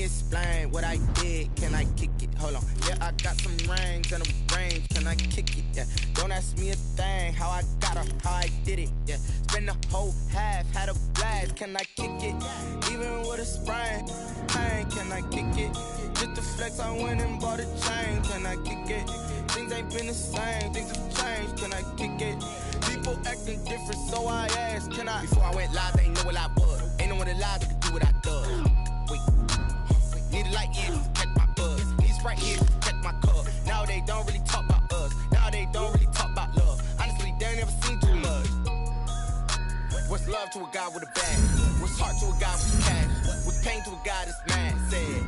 explain what I did, can I kick it? Hold on, yeah, I got some rings and a range, can I kick it? Yeah, don't ask me a thing, how I got her, how I did it. Yeah, spend the whole half, had a blast, can I kick it? Even with a sprain, pain, can I kick it? Just to flex, I went and bought a chain, can I kick it? Things ain't been the same, things have changed, can I kick it? People acting different, so I asked, can I? Before I went live, they know what I was. Ain't no one alive that could do what I does. Wait, need a light years to catch my buzz. Need Sprite years to catch my cup. Now they don't really talk about us. Now they don't really talk about love. Honestly, they ain't never seen too much. What's love to a guy with a bag? What's heart to a guy with cash? What's pain to a guy that's mad? Said.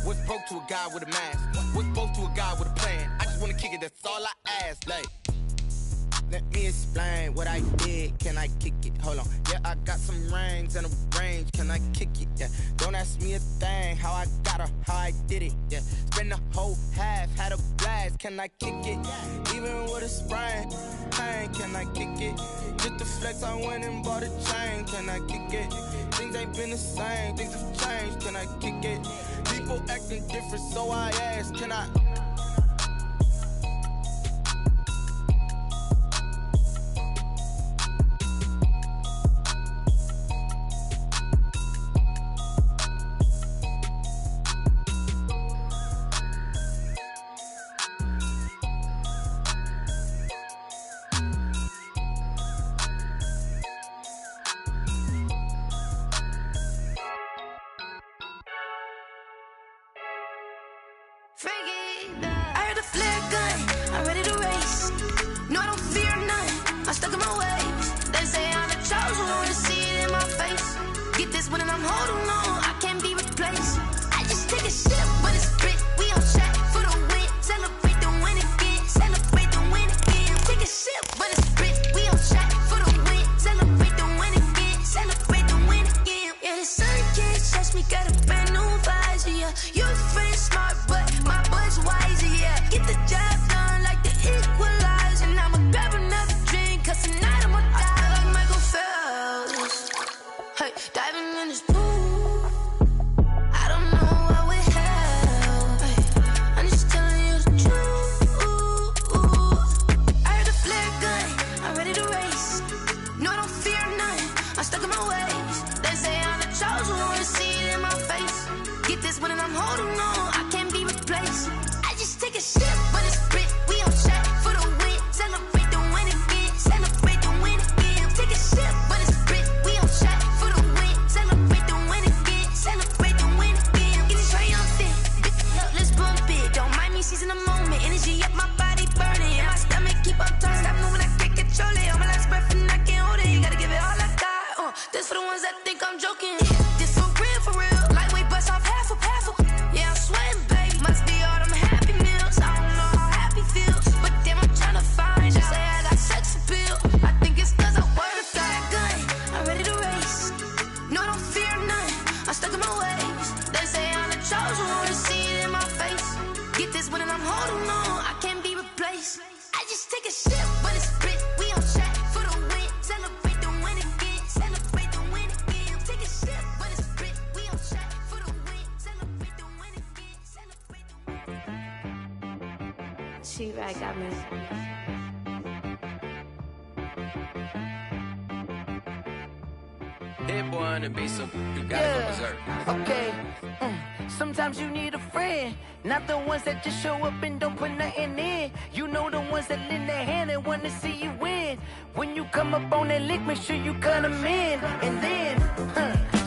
What's broke to a guy with a mask? What's both to a guy with a plan? I just wanna kick it, that's all I ask. Like, let me explain what I did, can I kick it? Hold on, yeah, I got some rings and a range, can I kick it? Yeah, don't ask me a thing, how I got her, how I did it. Yeah, spend the whole half, had a blast, can I kick it? Even with a sprain, pain, can I kick it? Just to flex, I went and bought a chain, can I kick it? Things ain't been the same, things have changed, can I kick it? People acting different, so I asked, can I? I heard a flare gun, I'm ready to race. No, I don't fear none, I'm stuck in my ways. They say I'm the chosen one, to see it in my face. Get this one and I'm holding on, I can't be replaced. I just take a sip, but it's split, we on track for the win. Celebrate the win again, celebrate the win again. Take a sip, but it's split, we on track for the win. Celebrate the win again, celebrate the win again. Yeah, the sun can't touch me, got a brand new visor, yeah. You're friend smart, but my boy's wiser, yeah. Get the job done like the equalizer. And I'ma grab another drink, cause tonight I'ma die like Michael Phelps. Hey, diving in this pool, I don't know what would help. Hey, I'm just telling you the truth. I heard a flare gun, I'm ready to race. No, I don't fear none, I'm stuck in my ways. They say I'm the chosen one, to see it in my face. Get this one and I'm holding on, I can't be replaced. I just take a sip, but it's split, we on track for the win. Celebrate the win again, celebrate the win again. Take a sip, but it's split, we on track for the win. Celebrate the win again, celebrate the win again. Get it triumphant, let's bump it. Don't mind me seizing the moment, energy up my body burning. And my stomach keep on turning, stop moving, I can't control it. On my last breath and I can't hold it, you gotta give it all I got. This for the ones that think I'm joking. This for real, lightweight bust off half a. Yeah, I'm sweating, baby. Must be all them happy meals. I don't know how happy feels, but damn, I'm trying to find out. Say I got sex appeal. I think it's cause I wear a fat gun. I'm ready to race. No, I don't fear none, I'm stuck in my ways. They say I'm the chosen one, to see it in my face. Get this one and I'm holding on, I can't be replaced. I just take a sip, but it's split, we on track for the win. Celebrate the win again, celebrate the win again. Take a sip, but it's split, we on track for the win. Celebrate the win again, celebrate the win. She right, got me. Hit boy on the beat, so you gotta go berserk. Okay. Sometimes you need a friend, not the ones that just show up and don't put nothing in. You know the ones that lend their hand and wanna see you win. When you come up on that lick, make sure you cut them in. And then,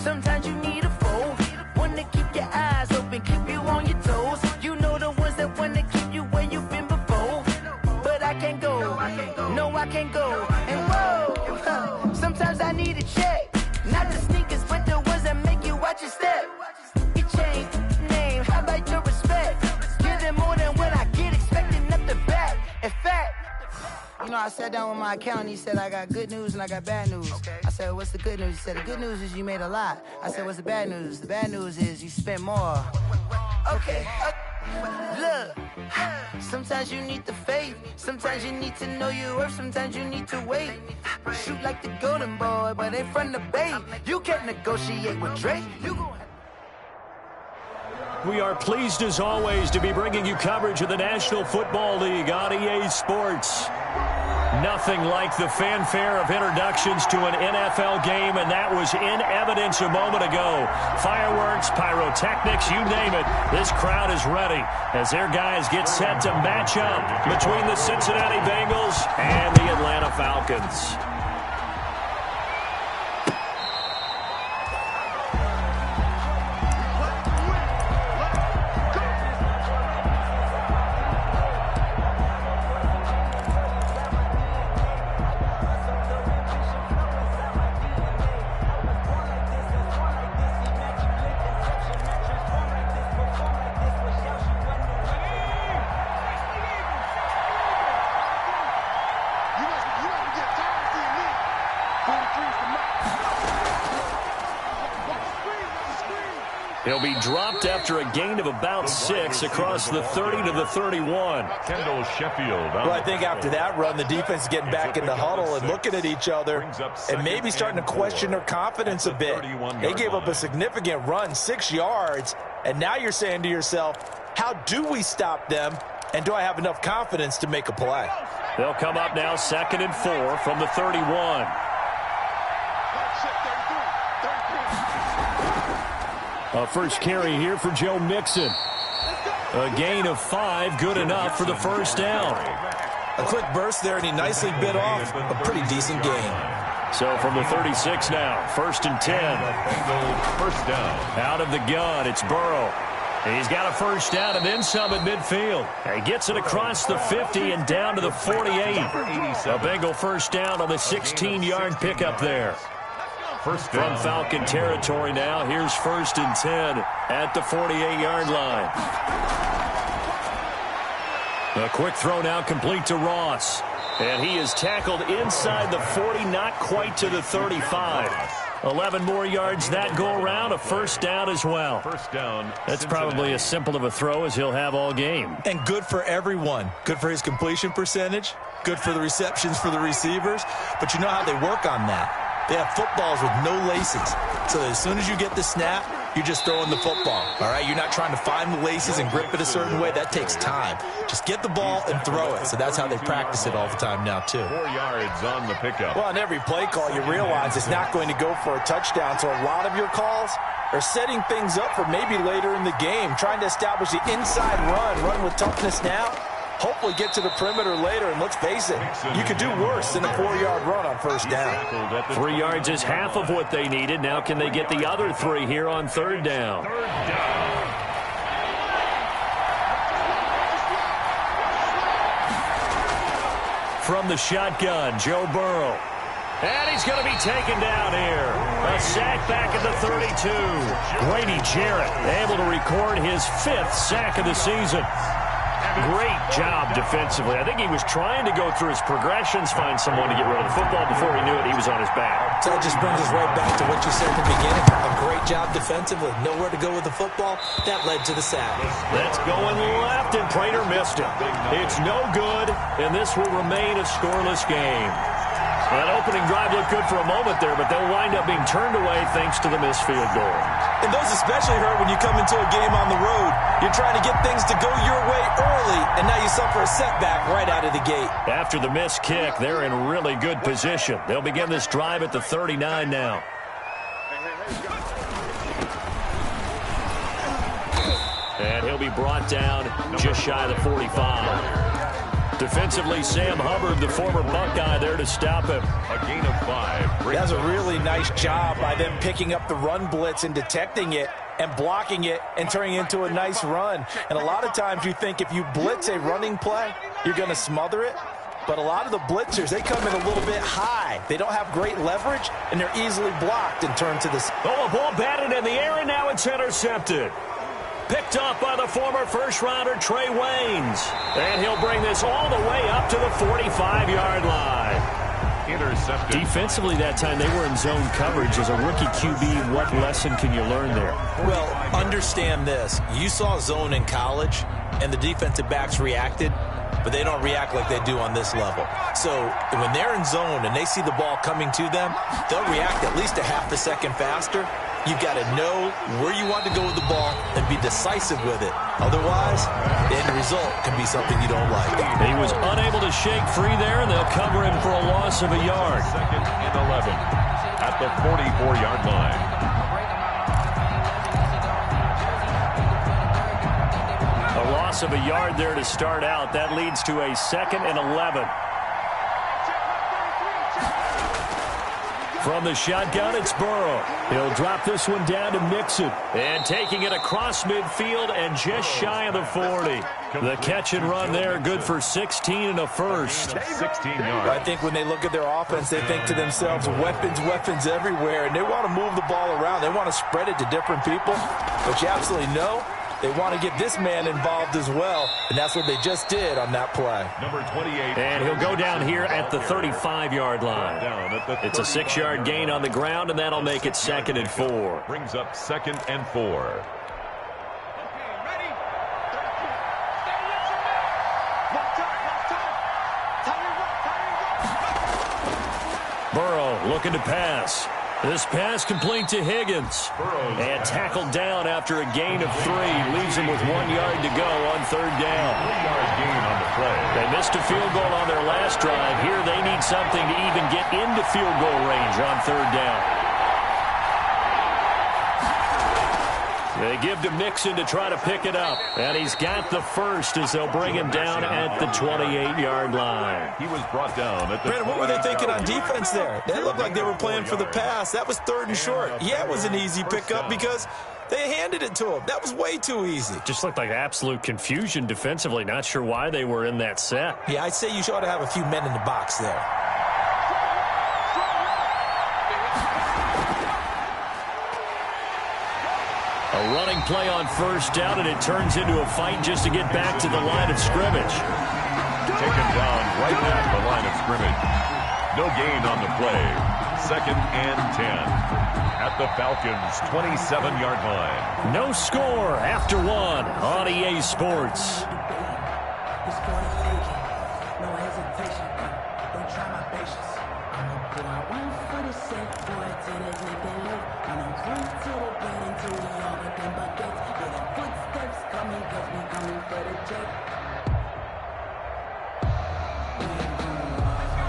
sometimes you need a foe, one to keep your eyes open, keep you on your toes. You know the ones that wanna keep you where you've been before. But I can't go, no I can't go. And whoa, sometimes I need a check, not the sneakers but the ones that make you watch your step. You change name, how about your respect? Give them more than what I get, expecting up the back. In fact, you know, I sat down with my accountant, he said I got good news and I got bad news. I said, what's the good news? He said, the good news is you made a lot. I said, what's the bad news? The bad news is you spent more. Okay, look, sometimes you need the faith, sometimes you need to know your worth, sometimes you need to wait. Shoot like the golden boy, but ain't from the bay. You can't negotiate with Drake. You gon' we are pleased as always to be bringing you coverage of the National Football League on EA Sports. Nothing like the fanfare of introductions to an NFL game, and that was in evidence a moment ago. Fireworks, pyrotechnics, you name it. This crowd is ready as their guys get set to match up between the Cincinnati Bengals and the Atlanta Falcons. He'll be dropped after a gain of about 6 across the 30 to the 31. Kendall Sheffield. Well, I think after that run, the defense is getting back in the huddle and looking at each other and maybe starting to question their confidence a bit. They gave up a significant run, 6 yards, and now you're saying to yourself, how do we stop them, and do I have enough confidence to make a play? They'll come up now 2nd and 4 from the 31. A first carry here for Joe Mixon. A gain of 5, good enough for the first down. A quick burst there, and he nicely bit off a pretty decent gain. So from the 36 now, 1st and 10. First down. Out of the gun, it's Burrow. He's got a first down and then some at midfield. He gets it across the 50 and down to the 48. A Bengal first down on the 16-yard pickup there. From Falcon territory now, here's 1st and 10 at the 48-yard line. A quick throw now complete to Ross. And he is tackled inside the 40, not quite to the 35. 11 more yards that go around, a first down as well. First down. That's probably as simple of a throw as he'll have all game. And good for everyone. Good for his completion percentage. Good for the receptions for the receivers. But you know how they work on that. They have footballs with no laces. So as soon as you get the snap, you're just throwing the football. All right? You're not trying to find the laces and grip it a certain way. That takes time. Just get the ball and throw it. So that's how they practice it all the time now, too. 4 yards on the pickup. Well, on every play call, you realize it's not going to go for a touchdown. So a lot of your calls are setting things up for maybe later in the game, trying to establish the inside run with toughness now. Hopefully get to the perimeter later, and let's face it, you could do worse than a 4-yard run on first down. 3 yards is half of what they needed. Now can they get the other 3 here on 3rd down? From the shotgun, Joe Burrow. And he's going to be taken down here. A sack back at the 32. Grady Jarrett able to record his 5th sack of the season. Great job defensively. I think he was trying to go through his progressions, find someone to get rid of the football. Before he knew it, he was on his back. So it just brings us right back to what you said at the beginning. A great job defensively. Nowhere to go with the football. That led to the sack. That's going left, and Prater missed it. It's no good, and this will remain a scoreless game. That opening drive looked good for a moment there, but they'll wind up being turned away thanks to the missed field goal. And those especially hurt when you come into a game on the road. You're trying to get things to go your way early, and now you suffer a setback right out of the gate. After the missed kick, they're in really good position. They'll begin this drive at the 39 now. And he'll be brought down just shy of the 45. Defensively, Sam Hubbard, the former Buckeye, there to stop him. A gain of 5. That's a really nice job by them picking up the run blitz and detecting it and blocking it and turning it into a nice run. And a lot of times you think if you blitz a running play, you're going to smother it. But a lot of the blitzers, they come in a little bit high. They don't have great leverage, and they're easily blocked and turned to the... Oh, a ball batted in the air, and now it's intercepted. Picked up by the former first-rounder Trey Waynes. And he'll bring this all the way up to the 45-yard line. Intercepted. Defensively that time, they were in zone coverage. As a rookie QB, what lesson can you learn there? Well, understand this. You saw zone in college, and the defensive backs reacted, but they don't react like they do on this level. So when they're in zone and they see the ball coming to them, they'll react at least a half a second faster. You've got to know where you want to go with the ball and be decisive with it. Otherwise, the end result can be something you don't like. He was unable to shake free there, and they'll cover him for a loss of a yard. 2nd and 11 at the 44-yard line. A loss of a yard there to start out. That leads to a 2nd and 11. From the shotgun, it's Burrow. He'll drop this one down to Mixon. And taking it across midfield and just shy of the 40. The catch and run there, good for 16 and a first. 16 yards. I think when they look at their offense, they think to themselves, weapons, weapons everywhere. And they want to move the ball around. They want to spread it to different people. But you absolutely know they want to get this man involved as well. And that's what they just did on that play. Number 28. And he'll go down here at the 35-yard line. It's a 6-yard gain on the ground, and that'll make it 2nd and 4. Brings up 2nd and 4. Burrow looking to pass. This pass complete to Higgins. And tackled down after a gain of 3. Leaves him with 1 yard to go on 3rd down. 3-yard gain on the play. They missed a field goal on their last drive. Here they need something to even get into field goal range on 3rd down. They give to Mixon to try to pick it up. And he's got the first as they'll bring him down at the 28-yard line. He was brought down at the Brandon, what were they thinking on defense there? That looked like they were playing for the pass. That was 3rd and short. Yeah, it was an easy pickup because they handed it to him. That was way too easy. Just looked like absolute confusion defensively. Not sure why they were in that set. Yeah, I'd say you ought to have a few men in the box there. A running play on 1st down, and it turns into a fight just to get back to the line of scrimmage. Taken down right at the line of scrimmage. No gain on the play. 2nd and 10 at the Falcons' 27-yard line. No score after 1 on EA Sports.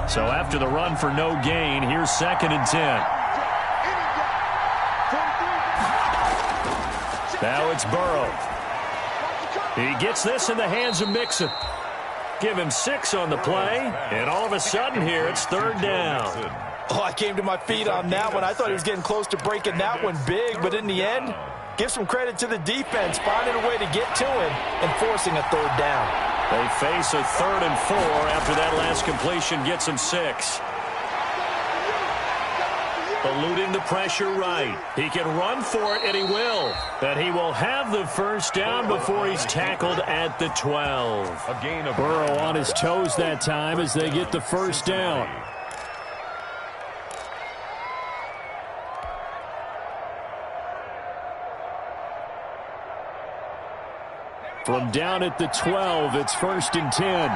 So after the run for no gain, here's 2nd and 10. Now it's Burrow. He gets this in the hands of Mixon. Give him 6 on the play, and all of a sudden here it's 3rd down. Oh, I came to my feet on that one. I thought he was getting close to breaking that one big, but in the end, give some credit to the defense, finding a way to get to him and forcing a 3rd down. They face a 3rd and 4 after that last completion gets him 6. Eluding the pressure right. He can run for it, and he will. And he will have the 1st down before he's tackled at the 12. A gain of Burrow on his toes that time as they get the 1st down. From down at the 12, it's 1st and 10.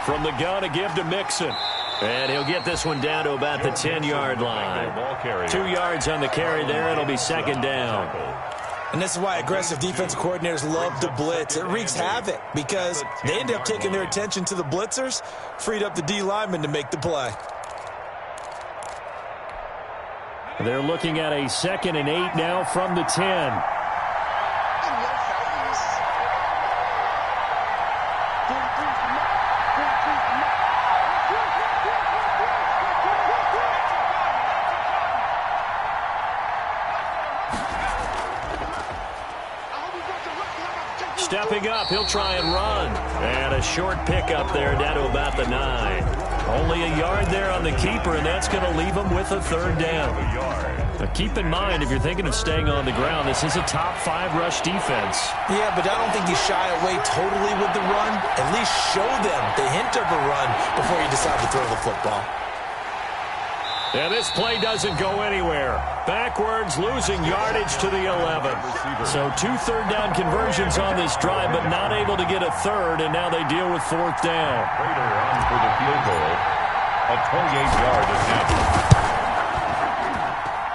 From the gun to give to Mixon. And he'll get this one down to about the 10-yard line. 2 yards on the carry there. It'll be 2nd down. And this is why aggressive defensive coordinators love to blitz. It wreaks havoc because they end up taking their attention to the blitzers, freed up the D lineman to make the play. They're looking at a 2nd and 8 now from the 10. Stepping up, he'll try and run. And a short pickup there down to about the 9. Only a yard there on the keeper, and that's going to leave him with a 3rd down. But keep in mind, if you're thinking of staying on the ground, this is a top 5 rush defense. Yeah, but I don't think you shy away totally with the run. At least show them the hint of a run before you decide to throw the football. And this play doesn't go anywhere. Backwards, losing yardage to the 11. So 2 third down conversions on this drive, but not able to get a 3rd, and now they deal with 4th down. Prater on for the field goal 28-yard attempt.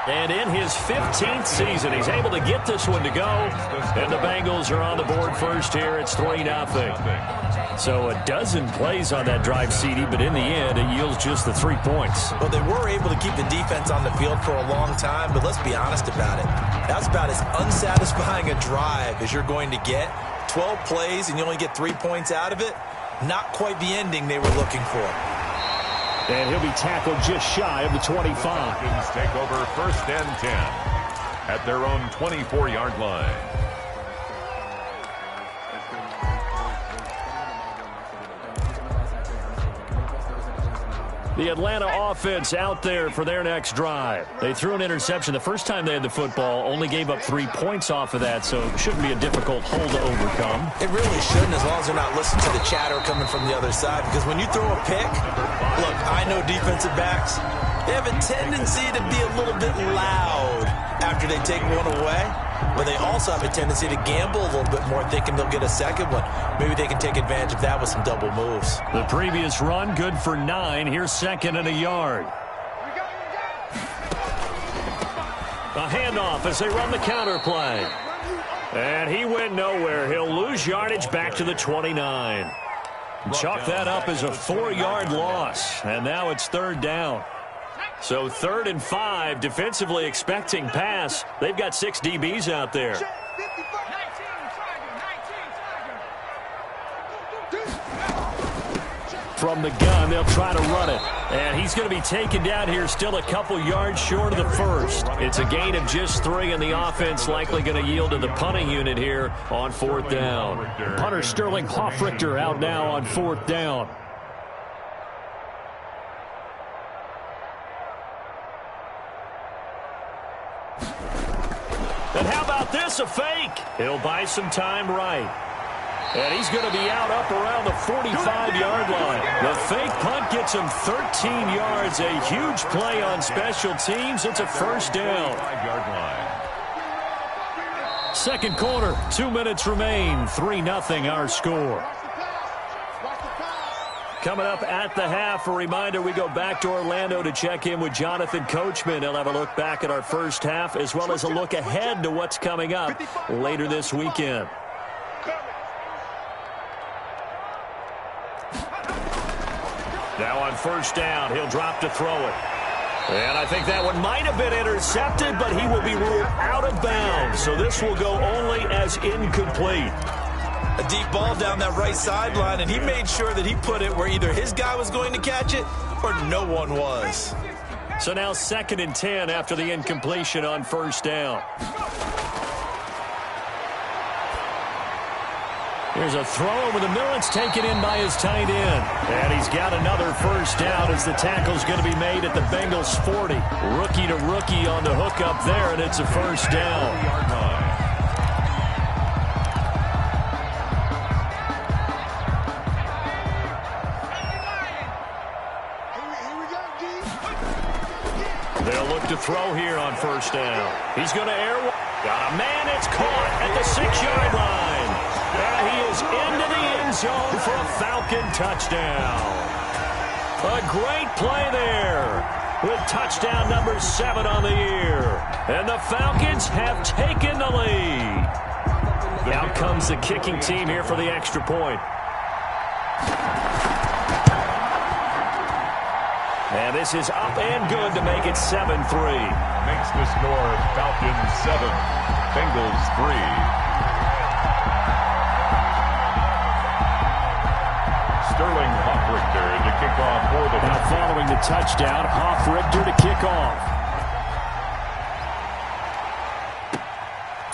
And in his 15th season, he's able to get this one to go. And the Bengals are on the board first here. It's 3-0. So a dozen plays on that drive, CD, but in the end, it yields just the 3 points. Well, they were able to keep the defense on the field for a long time, but let's be honest about it. That's about as unsatisfying a drive as you're going to get. 12 plays and you only get 3 points out of it. Not quite the ending they were looking for. And he'll be tackled just shy of the 25. Falcons take over 1st and 10 at their own 24-yard line. The Atlanta offense out there for their next drive. They threw an interception the first time they had the football, only gave up 3 points off of that, so it shouldn't be a difficult hole to overcome. It really shouldn't, as long as they're not listening to the chatter coming from the other side, because when you throw a pick, look, I know defensive backs, they have a tendency to be a little bit loud after they take one away, but they also have a tendency to gamble a little bit more, thinking they'll get a second one. Maybe they can take advantage of that with some double moves. The previous run, good for 9. Here's 2nd and a yard. A handoff as they run the counter play. And he went nowhere. He'll lose yardage back to the 29. Chalk that up as a 4-yard loss. And now it's 3rd down. So 3rd and 5, defensively expecting pass. They've got 6 DBs out there. From the gun, they'll try to run it. And he's going to be taken down here, still a couple yards short of the first. It's a gain of just 3, and the offense likely going to yield to the punting unit here on 4th down. Punter Sterling Hoffrichter out now on 4th down. And how about this, a fake? He'll buy some time right. And he's going to be out up around the 45-yard line. The fake punt gets him 13 yards. A huge play on special teams. It's a 1st down. 5-yard line. Second quarter, 2 minutes remain. 3-0 our score. Coming up at the half, a reminder, we go back to Orlando to check in with Jonathan Coachman. He'll have a look back at our first half as well as a look ahead to what's coming up later this weekend. Now on 1st down, he'll drop to throw it. And I think that one might have been intercepted, but he will be ruled out of bounds. So this will go only as incomplete. A deep ball down that right sideline, and he made sure that he put it where either his guy was going to catch it or no one was. So now 2nd and 10 after the incompletion on 1st down. Here's a throw over the middle. It's taken in by his tight end. And he's got another 1st down as the tackle's going to be made at the Bengals 40. Rookie to rookie on the hook up there, and it's a 1st down. They'll look to throw here on 1st down. He's going to air. Got a man. It's caught at the 6-yard line. And he is into the end zone for a Falcon touchdown. A great play there with touchdown number 7 on the year. And the Falcons have taken the lead. Out comes the kicking team here for the extra point. And this is up and good to make it 7-3. Makes the score Falcons 7, Bengals 3. Sterling Hoffrichter to kick off for the Now following the touchdown, Hoffrichter to kick off.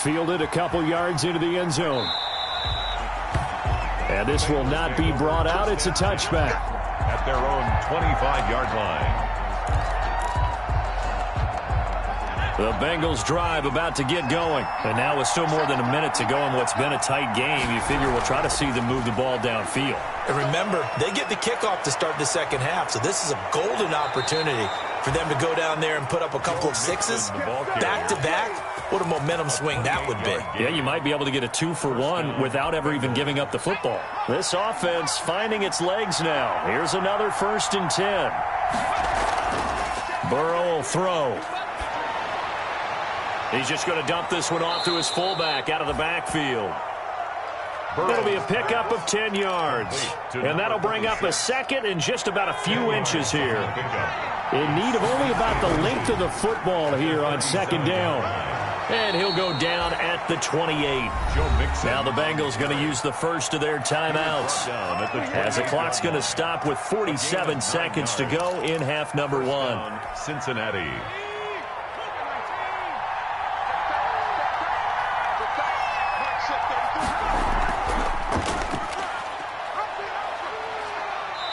Fielded a couple yards into the end zone. And this will not be brought out. It's a touchback. At their own 25-yard line. The Bengals drive about to get going. And now with still more than a minute to go in what's been a tight game, you figure we'll try to see them move the ball downfield. And remember, they get the kickoff to start the second half, so this is a golden opportunity for them to go down there and put up a couple of 6s back-to-back. What a momentum swing that would be. Yeah, you might be able to get a 2-for-1 without ever even giving up the football. This offense finding its legs now. Here's another 1st and 10. Burrow will throw. He's just going to dump this one off to his fullback out of the backfield. It'll be a pickup of 10 yards. And that'll bring up a second and just about a few inches here. In need of only about the length of the football here on second down. And he'll go down at the 28. Now the Bengals going to use the first of their timeouts, as the clock's going to stop with 47 seconds to go in half number one. Cincinnati.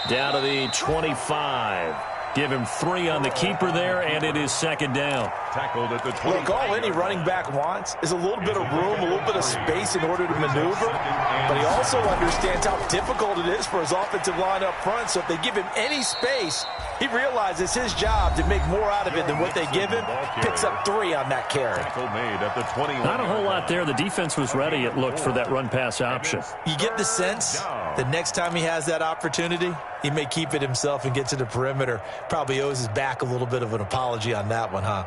Down to the 25. Give him 3 on the keeper there, and it is second down. Tackled at the 20. Look, all any running back wants is a little bit of room, a little bit of space in order to maneuver. But he also understands how difficult it is for his offensive line up front. So if they give him any space, he realizes his job to make more out of it than what they give him. Picks up 3 on that carry. Made at the 21. Not a whole lot there. The defense was ready, it looked, for that run-pass option. You get the sense that next time he has that opportunity, he may keep it himself and get to the perimeter. Probably owes his back a little bit of an apology on that one, huh?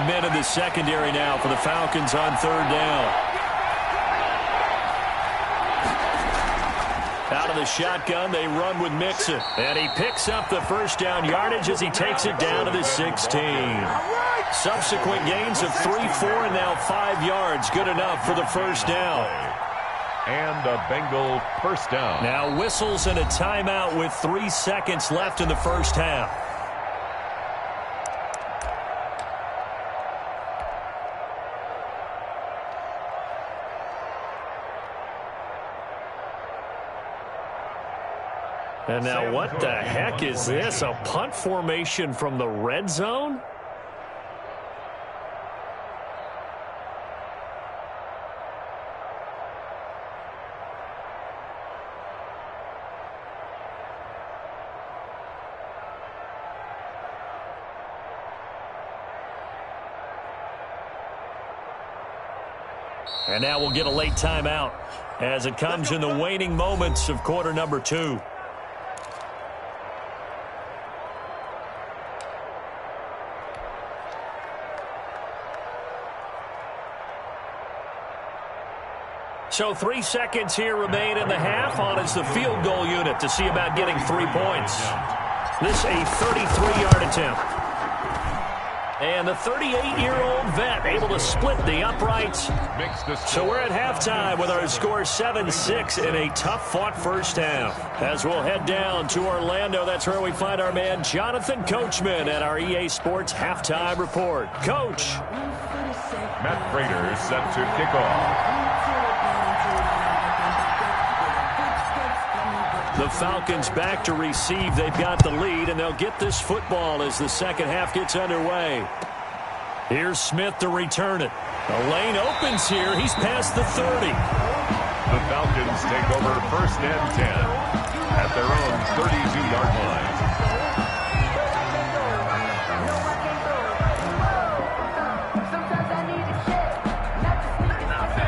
Men in the secondary now for the Falcons on third down. Out of the shotgun, they run with Mixon. And he picks up the first down yardage as he takes it down to the 16. Subsequent gains of 3, 4, and now 5 yards. Good enough for the first down. And a Bengal first down. Now whistles and a timeout with 3 seconds left in the first half. And now what the heck is this? A punt formation from the red zone? And now we'll get a late timeout as it comes in the waning moments of quarter number 2. So 3 seconds here remain in the half on as the field goal unit to see about getting 3 points. This a 33-yard attempt. And the 38-year-old vet able to split the uprights. So we're at halftime with our score 7-6 in a tough-fought first half. As we'll head down to Orlando, that's where we find our man Jonathan Coachman at our EA Sports Halftime Report. Coach. Matt Prater set to kick off. The Falcons back to receive. They've got the lead, and they'll get this football as the second half gets underway. Here's Smith to return it. The lane opens here. He's past the 30. The Falcons take over first and 10 at their own 32-yard line.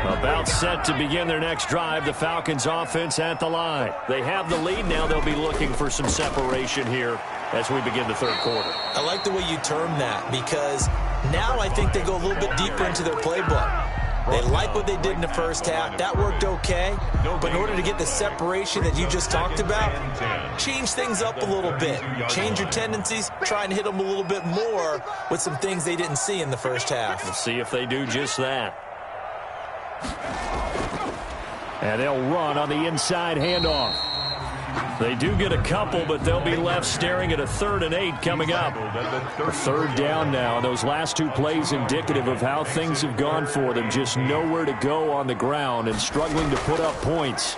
About set to begin their next drive, the Falcons offense at the line. They have the lead. Now they'll be looking for some separation here as we begin the third quarter. I like the way you term that, because now I think they go a little bit deeper into their playbook. They like what they did in the first half. That worked okay. But in order to get the separation that you just talked about, change things up a little bit. Change your tendencies. Try and hit them a little bit more with some things they didn't see in the first half. We'll see if they do just that. And they'll run on the inside handoff. They do get a couple, but they'll be left staring at a 3rd and 8 coming up. A third down now. Those last 2 plays indicative of how things have gone for them. Just nowhere to go on the ground and struggling to put up points.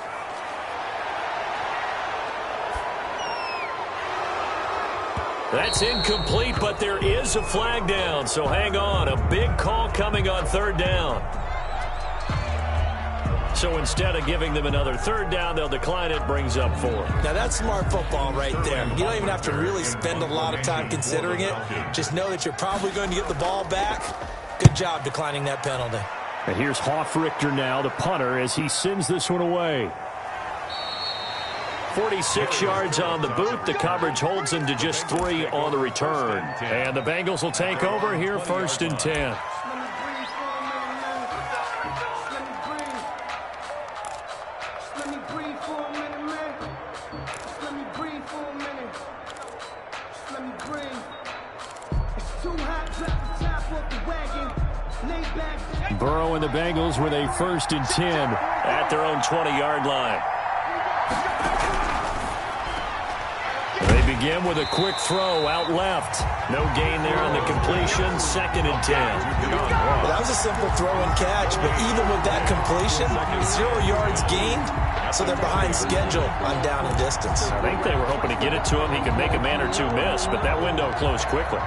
That's incomplete, but there is a flag down, so hang on. A big call coming on 3rd down. So instead of giving them another third down, they'll decline it, brings up 4. Now, that's smart football right there. You don't even have to really spend a lot of time considering it. Just know that you're probably going to get the ball back. Good job declining that penalty. And here's Hoffrichter now, the punter, as he sends this one away. 46 yards on the boot. The coverage holds him to just 3 on the return. And the Bengals will take over here, 1st and 10. Burrow and the Bengals with a 1st and 10 at their own 20-yard line. They begin with a quick throw out left. No gain there on the completion. 2nd and 10. Well, that was a simple throw and catch, but even with that completion, 0 yards gained, so they're behind schedule on down and distance. I think they were hoping to get it to him. He could make a man or two miss, but that window closed quickly.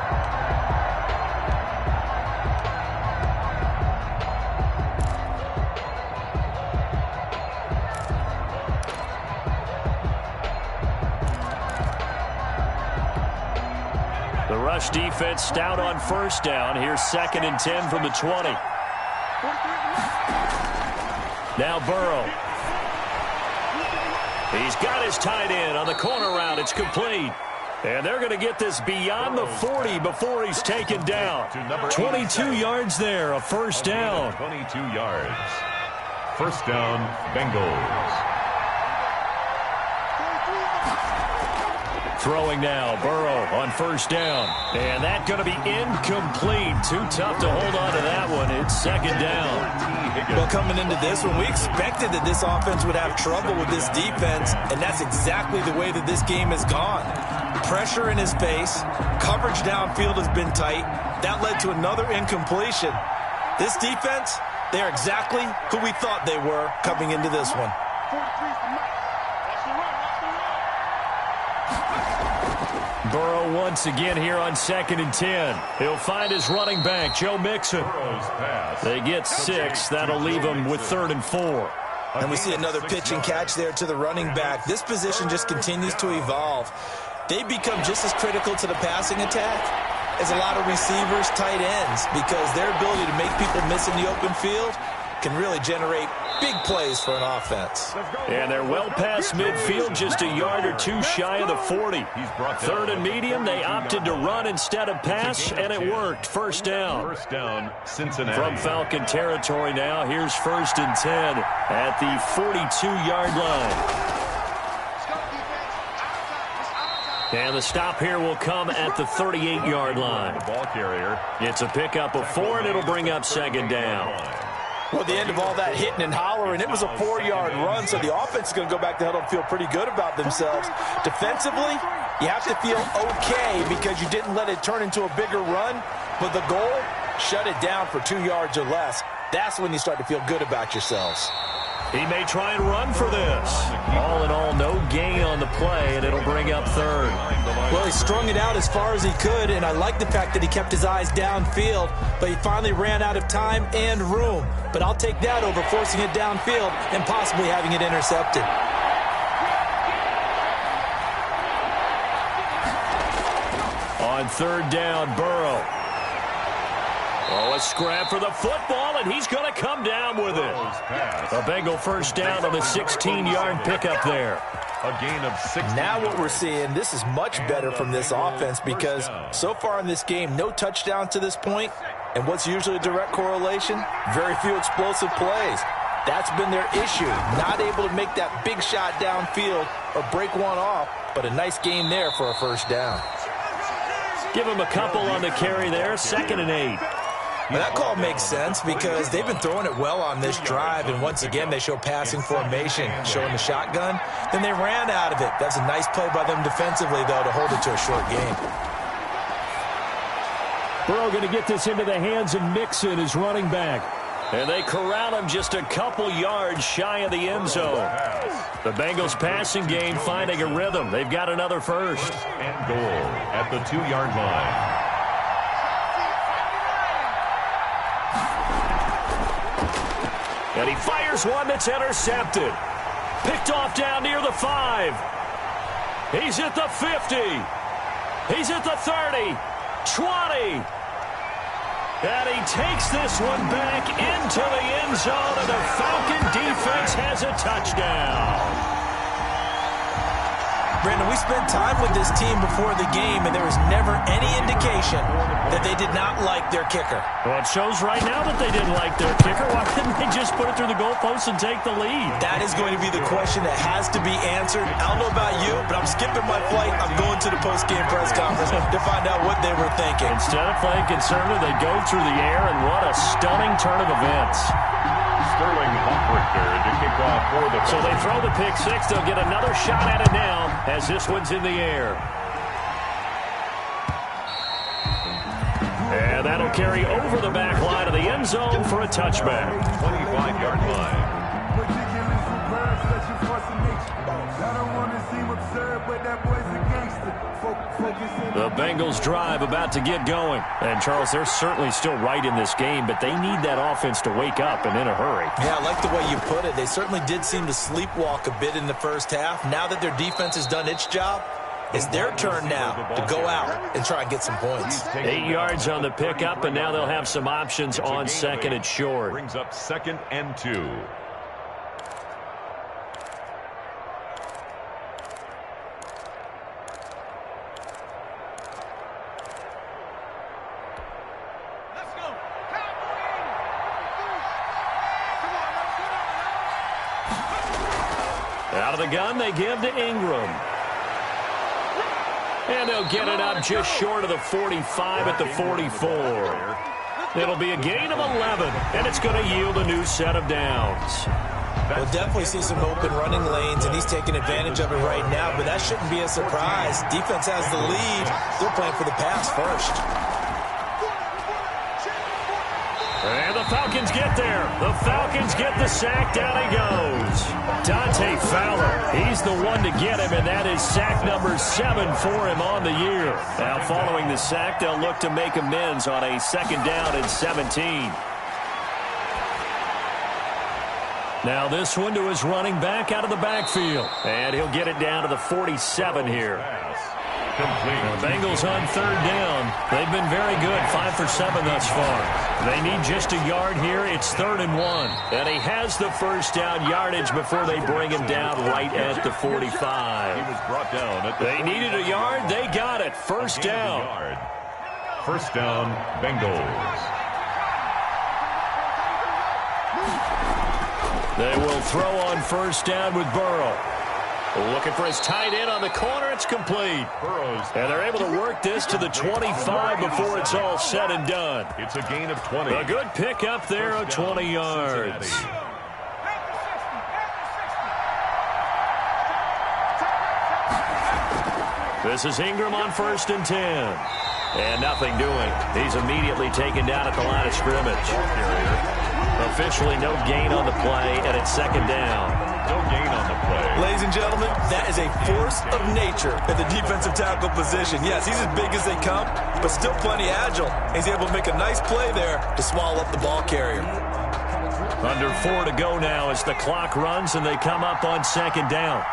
Rush defense stout on 1st down. Here's 2nd and 10 from the 20. Now Burrow. He's got his tight end on the corner route. It's complete. And they're going to get this beyond the 40 before he's taken down. 22 yards there, a 1st down. 22 yards. 1st down, Bengals. Throwing now, Burrow on 1st down. And that's going to be incomplete. Too tough to hold on to that one. It's 2nd down. Well, coming into this one, we expected that this offense would have trouble with this defense, and that's exactly the way that this game has gone. Pressure in his face. Coverage downfield has been tight. That led to another incompletion. This defense, they're exactly who we thought they were coming into this one. Burrow once again here on 2nd and 10. He'll find his running back, Joe Mixon. They get 6. That'll leave him with 3rd and 4. And we see another pitch and catch there to the running back. This position just continues to evolve. They become just as critical to the passing attack as a lot of receivers, tight ends, because their ability to make people miss in the open field can really generate big plays for an offense. And they're well past midfield, just a yard or two shy of the 40. 3rd and medium, they opted to run instead of pass, and it worked. 1st down. 1st down, Cincinnati. From Falcon territory now, here's 1st and 10 at the 42-yard line. And the stop here will come at the 38-yard line. Ball carrier. It's a pickup of 4, and it'll bring up 2nd down. Well, at the end of all that hitting and hollering, it was a 4-yard run, so the offense is going to go back to huddle and feel pretty good about themselves. Defensively, you have to feel okay because you didn't let it turn into a bigger run, but the goal, shut it down for 2 yards or less. That's when you start to feel good about yourselves. He may try and run for this. All in all, no gain on the play, and it'll bring up 3rd. Well, he strung it out as far as he could, and I like the fact that he kept his eyes downfield, but he finally ran out of time and room. But I'll take that over forcing it downfield and possibly having it intercepted. On 3rd down, Burrow. Oh, a scrap for the football, and he's going to come down with it. A Bengal 1st down on the 16-yard pickup there. A gain of 6. Now what we're seeing, this is much better from this offense because so far in this game, no touchdowns to this point. And what's usually a direct correlation? Very few explosive plays. That's been their issue. Not able to make that big shot downfield or break one off, but a nice game there for a 1st down. Give him a couple on the carry there, 2nd and 8. Well, that call makes sense because they've been throwing it well on this drive, and once again, they show passing formation, showing the shotgun. Then they ran out of it. That's a nice play by them defensively, though, to hold it to a short game. Burrow going to get this into the hands of Mixon, his running back. And they corral him just a couple yards shy of the end zone. The Bengals passing game finding a rhythm. They've got another 1st and goal at the 2-yard line. And he fires one that's intercepted. Picked off down near the 5. He's at the 50. He's at the 30. 20. And he takes this one back into the end zone, and the Falcon defense has a touchdown. Brandon, we spent time with this team before the game, and there was never any indication that they did not like their kicker. Well, it shows right now that they didn't like their kicker. Why couldn't they just put it through the goalpost and take the lead? That is going to be the question that has to be answered. I don't know about you, but I'm skipping my flight. I'm going to the post-game press conference to find out what they were thinking. Instead of playing conservative, they go through the air, and what a stunning turn of events. Sterling Hofrichter to kick off for the Falcons. So they throw the pick six. They'll get another shot at it now as this one's in the air. And that'll carry over the back line of the end zone for a touchback. 25-yard line. The Bengals drive about to get going. And, Charles, they're certainly still right in this game, but they need that offense to wake up and in a hurry. Yeah, I like the way you put it. They certainly did seem to sleepwalk a bit in the first half. Now that their defense has done its job, it's their turn now to go out and try and get some points. 8 yards on the pickup, and now they'll have some options on second and short. Brings up 2nd and 2. Out of the gun, they give to Ingram. And they'll get it up just short of the 45 at the 44. It'll be a gain of 11, and it's going to yield a new set of downs. We'll definitely see some open running lanes, and he's taking advantage of it right now, but that shouldn't be a surprise. Defense has the lead. They're playing for the pass first. And the Falcons get there. The Falcons get the sack. Down he goes. Dante Fowler, he's the one to get him, and that is sack number 7 for him on the year. Now, following the sack, they'll look to make amends on a 2nd down and 17. Now this one to his running back out of the backfield. And he'll get it down to the 47 here. The Bengals on 3rd down. They've been very good, 5 for 7 thus far. They need just a yard here. It's 3rd and 1. And he has the first down yardage before they bring him down right at the 45. He was brought down at the They needed a yard. They got it. First down. First down, Bengals. They will throw on first down with Burrow. Looking for his tight end on the corner. It's complete. And they're able to work this to the 25 before it's all said and done. It's a gain of 20. A good pickup there of 20 yards. This is Ingram on 1st and 10. And nothing doing. He's immediately taken down at the line of scrimmage. Officially no gain on the play, and it's 2nd down. No gain on the play. Ladies and gentlemen, that is a force of nature at the defensive tackle position. Yes, he's as big as they come, but still plenty agile. He's able to make a nice play there to swallow up the ball carrier. Under 4 to go now as the clock runs, and they come up on 2nd down.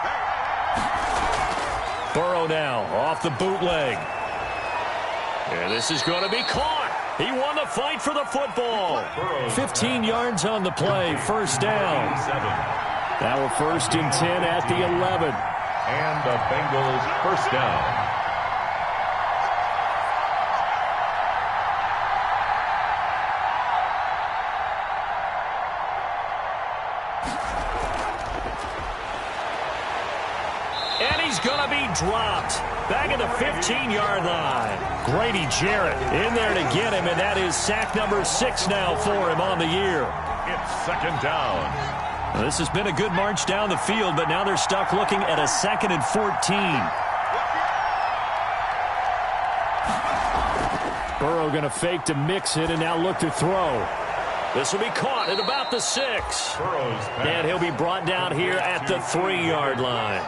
Burrow now off the bootleg. And this is going to be caught. He won the fight for the football. 15 yards on the play, first down. Now a 1st and 10 at the 11. And the Bengals first down. And he's going to be dropped. Back at the 15-yard line. Grady Jarrett in there to get him, and that is sack number 6 now for him on the year. It's 2nd down. This has been a good march down the field, but now they're stuck looking at a 2nd and 14. Burrow going to fake to mix it and now look to throw. This will be caught at about the 6. And he'll be brought down here at the 3-yard line.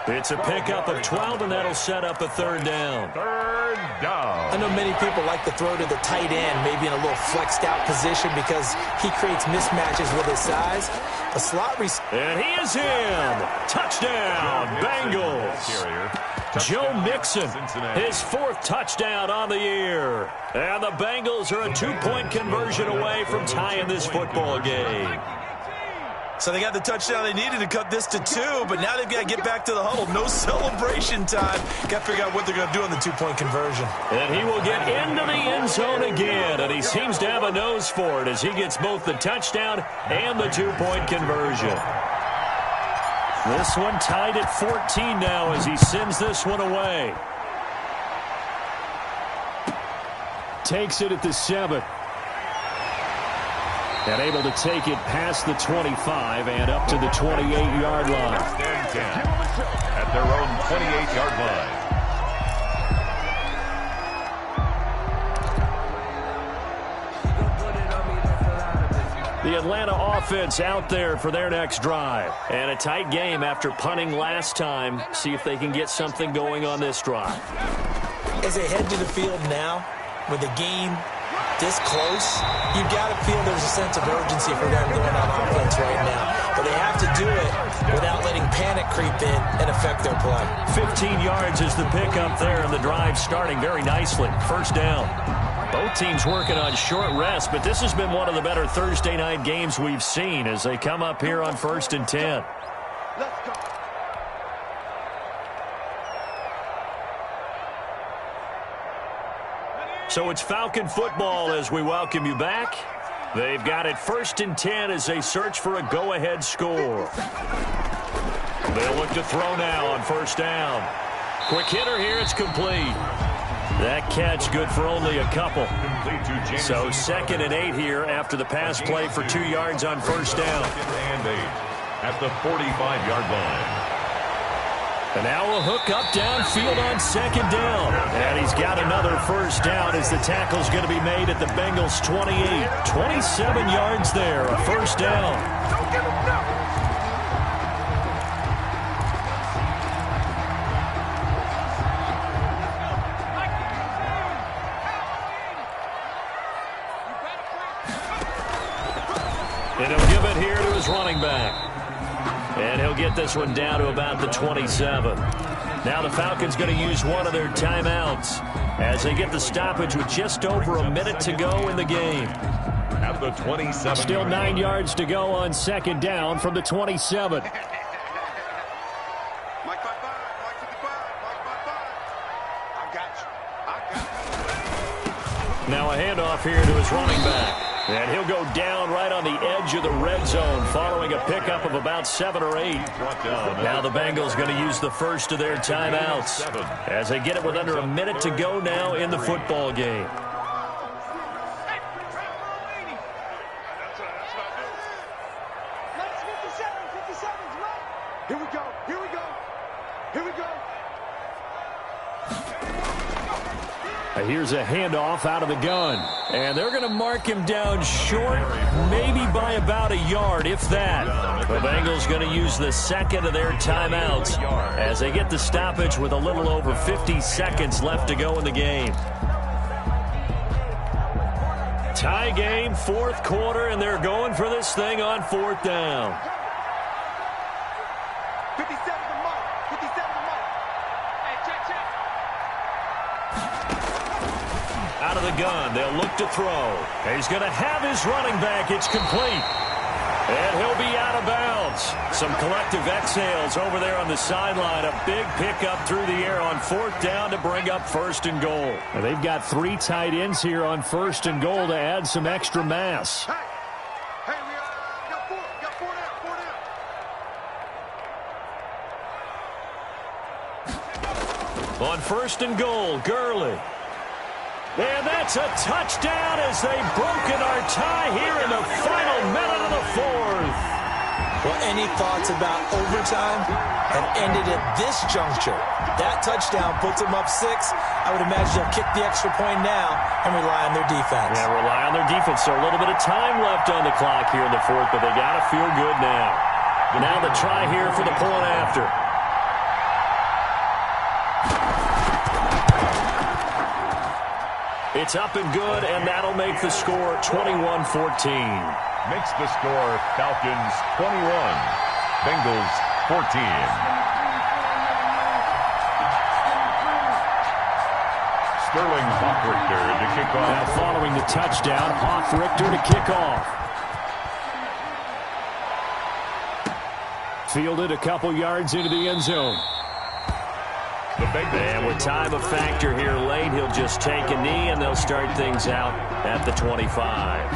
It's a pickup of 12, and that'll set up a 3rd down. 3rd down. I know many people like to throw to the tight end, maybe in a little flexed out position because he creates mismatches with his size. A slot receiver. And he is in. Touchdown, Bengals. Joe Mixon, his 4th touchdown on the year. And the Bengals are a 2-point conversion away from tying this football game. So they got the touchdown they needed to cut this to 2, but now they've got to get back to the huddle. No celebration time. Got to figure out what they're going to do on the 2-point conversion. And he will get into the end zone again, and he seems to have a nose for it as he gets both the touchdown and the 2-point conversion. This one tied at 14 now as he sends this one away. Takes it at the 7. And able to take it past the 25 and up to the 28-yard line. Stand 10 at their own 28-yard line. The Atlanta offense out there for their next drive. And a tight game after punting last time. See if they can get something going on this drive. As they head to the field now, with the game this close, you've got to feel there's a sense of urgency for them going on offense right now. But they have to do it without letting panic creep in and affect their play. 15 yards is the pickup there, and the drive starting very nicely. First down. Both teams working on short rest, but this has been one of the better Thursday night games we've seen as they come up here on 1st and 10. Let's go. So it's Falcon football as we welcome you back. They've got it 1st and 10 as they search for a go-ahead score. They'll look to throw now on 1st down. Quick hitter here, it's complete. That catch good for only a couple. So 2nd and 8 here after the pass play for 2 yards on 1st down. 2nd and 8 at the 45-yard line. And now a hook up downfield on 2nd down. And he's got another 1st down as the tackle's going to be made at the Bengals 28. 27 yards there, a 1st down. Don't give him nothing. And he'll give it here to his running back. And he'll get this one down to about the 27. Now the Falcons going to use one of their timeouts as they get the stoppage with just over a minute to go in the game. At the 27. Still 9 yards to go on 2nd down from the 27. Mike 5-5, Mike 55, Mike 5-5. I got you. Now a handoff here to his running back. And he'll go down right on the edge of the red zone following a pickup of about 7 or 8. Now the Bengals going to use the first of their timeouts as they get it with under a minute to go now in the football game. Here we go, here we go, here we go. Here's a handoff out of the gun. And they're going to mark him down short, maybe by about a yard, if that. The Bengals going to use the 2nd of their timeouts as they get the stoppage with a little over 50 seconds left to go in the game. Tie game, 4th quarter, and they're going for this thing on 4th down. 57 the mark, 57 the mark. Hey, check. Out of the gun, they'll look to throw. He's going to have his running back. It's complete. And he'll be out of bounds. Some collective exhales over there on the sideline. A big pickup through the air on 4th down to bring up 1st and goal. And they've got 3 tight ends here on 1st and goal to add some extra mass. Hey, we got 4 down. On 1st and goal, Gurley. And that's a touchdown as they've broken our tie here in the final minute of the 4th. Well, any thoughts about overtime have ended at this juncture. That touchdown puts them up 6. I would imagine they'll kick the extra point now and rely on their defense. Yeah, rely on their defense. So a little bit of time left on the clock here in the 4th, but they got to feel good now. Now the try here for the point after. It's up and good, and that'll make the score 21-14. Makes the score Falcons 21, Bengals 14. Sterling Hoffrichter to kick off. Now following the touchdown, Hoffrichter to kick off. Fielded a couple yards into the end zone. And with time a factor here late, he'll just take a knee, and they'll start things out at the 25.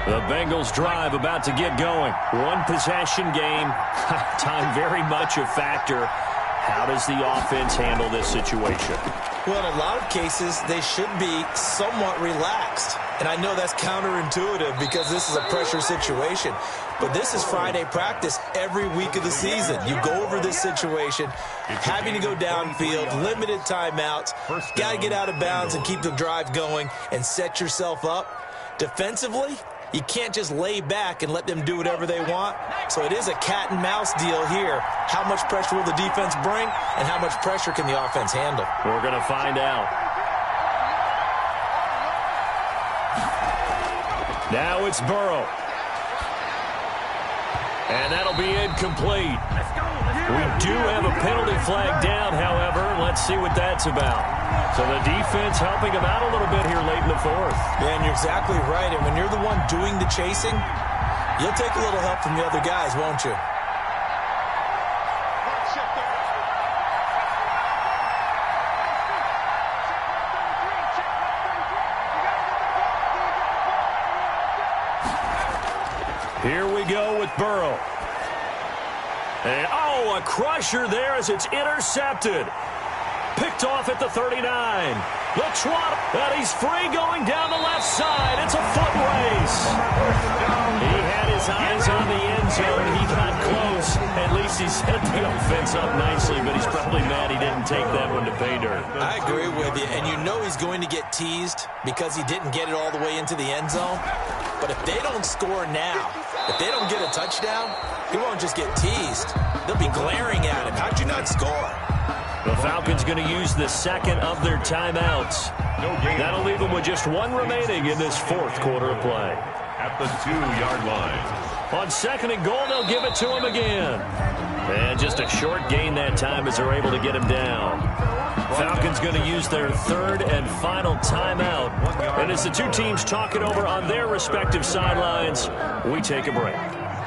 The Bengals drive about to get going. One possession game. Time very much a factor. How does the offense handle this situation? Well, in a lot of cases, they should be somewhat relaxed. And I know that's counterintuitive because this is a pressure situation. But this is Friday practice every week of the season. You go over this situation, having to go downfield, limited timeouts, got to get out of bounds and keep the drive going and set yourself up. Defensively, you can't just lay back and let them do whatever they want. So it is a cat and mouse deal here. How much pressure will the defense bring, and how much pressure can the offense handle? We're going to find out. Now it's Burrow. And that'll be incomplete. We do have a penalty flag down, however. Let's see what that's about. So the defense helping him out a little bit here late in the fourth. Yeah, and you're exactly right. And when you're the one doing the chasing, you'll take a little help from the other guys, won't you? Here we go with Burrow. And, oh, a crusher there as it's intercepted. Picked off at the 39. The trot, and he's free going down the left side. It's a foot race. He had his eyes on the end zone. He got close. At least he set the offense up nicely, but he's probably mad he didn't take that one to pay dirt. I agree with you, and you know he's going to get teased because he didn't get it all the way into the end zone. But if they don't score now, if they don't get a touchdown, he won't just get teased. They'll be glaring at him. How'd you not score? The Falcons going to use the second of their timeouts. That'll leave them with just one remaining in this fourth quarter of play. At the 2-yard line. On second and goal, they'll give it to him again. And just a short gain that time as they're able to get him down. Falcons going to use their third and final timeout. And as the two teams talk it over on their respective sidelines, we take a break.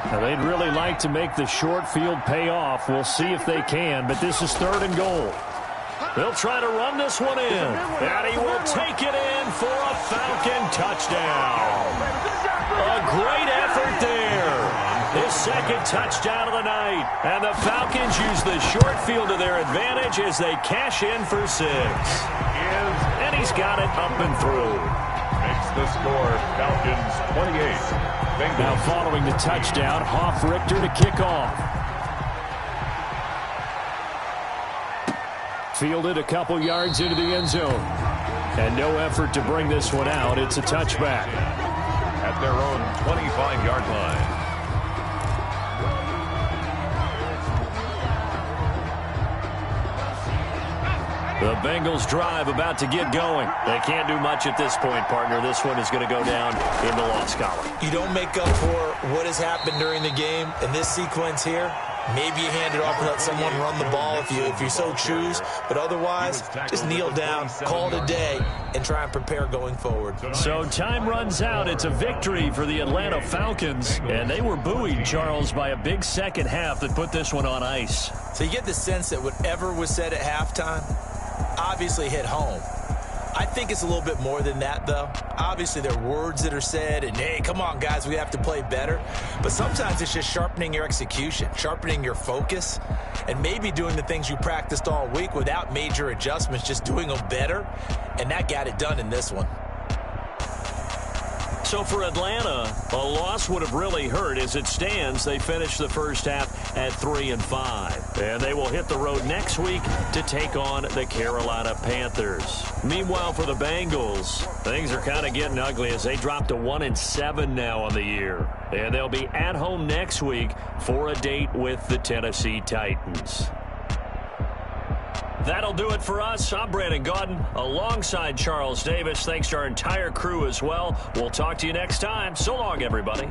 Now, they'd really like to make the short field pay off. We'll see if they can, but this is third and goal. They'll try to run this one in, and he will take it in for a Falcon touchdown. A great effort there. His second touchdown of the night, and the Falcons use the short field to their advantage as they cash in for 6. And he's got it up and through. Makes the score Falcons 28. Bengals. Now following the touchdown, Hoffrichter to kick off. Fielded a couple yards into the end zone. And no effort to bring this one out. It's a touchback. At their own 25-yard line. The Bengals drive about to get going. They can't do much at this point, partner. This one is going to go down in the loss column. You don't make up for what has happened during the game in this sequence here. Maybe you hand it off and let someone run the ball if you so choose. But otherwise, just kneel down, call it a day, and try and prepare going forward. So time runs out. It's a victory for the Atlanta Falcons. And they were buoyed, Charles, by a big second half that put this one on ice. So you get the sense that whatever was said at halftime obviously hit home. I think it's a little bit more than that, though. Obviously, there are words that are said, and, hey, come on, guys, we have to play better. But sometimes it's just sharpening your execution, sharpening your focus, and maybe doing the things you practiced all week without major adjustments, just doing them better, and that got it done in this one. So for Atlanta, a loss would have really hurt. As it stands, they finished the first half at 3-5. And they will hit the road next week to take on the Carolina Panthers. Meanwhile, for the Bengals, things are kind of getting ugly as they drop to 1-7 now on the year. And they'll be at home next week for a date with the Tennessee Titans. That'll do it for us. I'm Brandon Gaudin alongside Charles Davis. Thanks to our entire crew as well. We'll talk to you next time. So long, everybody.